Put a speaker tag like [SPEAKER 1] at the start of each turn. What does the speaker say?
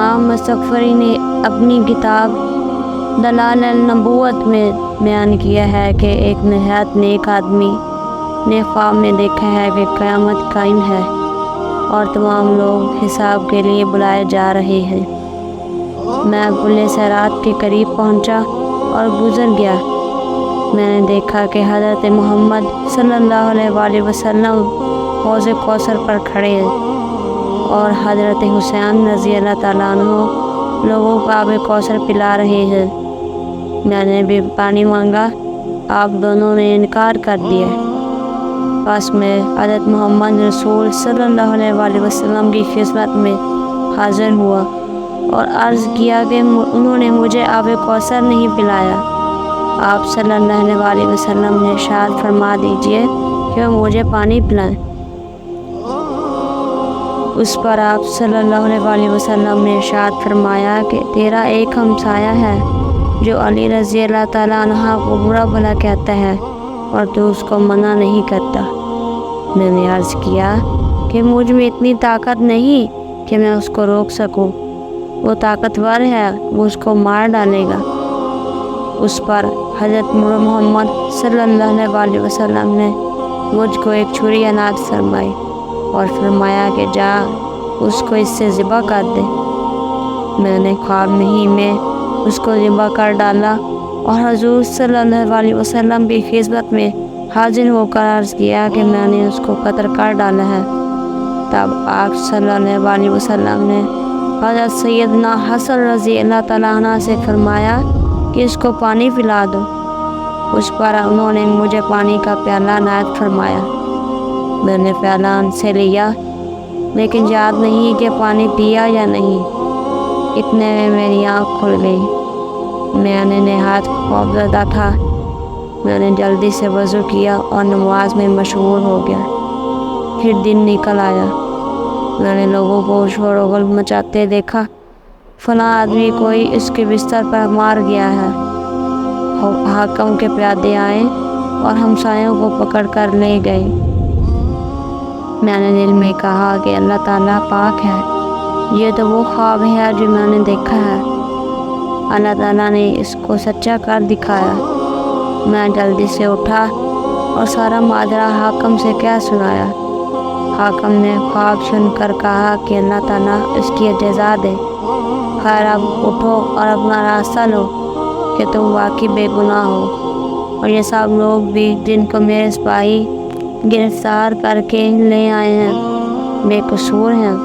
[SPEAKER 1] امام مستغفری نے اپنی کتاب دلائل النبوت میں بیان کیا ہے کہ ایک نہایت نیک آدمی نے خواب میں دیکھا ہے کہ قیامت قائم ہے اور تمام لوگ حساب کے لیے بلائے جا رہے ہیں۔ میں پل صراط کے قریب پہنچا اور گزر گیا۔ میں نے دیکھا کہ حضرت محمد صلی اللہ علیہ وآلہ وسلم حوض کوثر پر کھڑے ہیں اور حضرت حسین رضی اللہ تعالیٰ عنہ لوگوں کو آب کوثر پلا رہے ہیں۔ میں نے بھی پانی مانگا، آپ دونوں نے انکار کر دیا۔ پس میں حضرت محمد رسول صلی اللہ علیہ وآلہ وسلم کی خدمت میں حاضر ہوا اور عرض کیا کہ انہوں نے مجھے آب کوثر نہیں پلایا۔ آپ صلی اللہ علیہ وآلہ وسلم نے ارشاد فرما دیجئے کہ وہ مجھے پانی پلائیں۔ اس پر آپ صلی اللہ علیہ وآلہ وسلم نے ارشاد فرمایا کہ تیرا ایک ہمسایہ ہے جو علی رضی اللہ تعالیٰ عنہ کو برا بھلا کہتا ہے اور تو اس کو منع نہیں کرتا۔ میں نے عرض کیا کہ مجھ میں اتنی طاقت نہیں کہ میں اس کو روک سکوں، وہ طاقتور ہے، وہ اس کو مار ڈالے گا۔ اس پر حضرت محمد صلی اللہ علیہ وآلہ وسلم نے مجھ کو ایک چھری عنایت فرمائی اور فرمایا کہ جا اس کو اس سے ذبح کر دے۔ میں نے خواب میں اس کو ذبح کر ڈالا اور حضور صلی اللہ علیہ وسلم کی خدمت میں حاضر ہو کر عرض کیا کہ میں نے اس کو قتل کر ڈالا ہے۔ تب آپ صلی اللہ علیہ وسلم نے حضرت سیدنا حسن رضی اللہ تعالیٰ عنہ سے فرمایا کہ اس کو پانی پلا دو۔ اس پر انہوں نے مجھے پانی کا پیالہ عنایت فرمایا۔ میں نے پیالہ ان سے لیا لیکن یاد نہیں کہ پانی پیا یا نہیں۔ اتنے میں میری آنکھ کھل گئی۔ میں نے نہایت خوفزدہ تھا۔ میں نے جلدی سے وضو کیا اور نماز میں مشغول ہو گیا۔ پھر دن نکل آیا۔ میں نے لوگوں کو شور و غل مچاتے دیکھا، فلاں آدمی کوئی اس کے بستر پر مار گیا ہے۔ حاکم کے پیادے آئے اور ہمسایوں کو پکڑ کر لے گئے۔ میں نے دل میں کہا کہ اللہ تعالیٰ پاک ہے، یہ تو وہ خواب ہے جو میں نے دیکھا ہے۔ اللہ تعالیٰ نے اس کو سچا کر دکھایا۔ میں جلدی سے اٹھا اور سارا ماجرا حاکم سے کیا سنایا۔ حاکم نے خواب سن کر کہا کہ اللہ تعالیٰ اس کی جزا دے۔ خیر اب اٹھو اور اپنا راستہ لو کہ تم واقعی بے گناہ ہو، اور یہ سب لوگ بھی جن کو میرے سپاہی گرفتار کر کے لے آئے ہیں بے قصور ہیں۔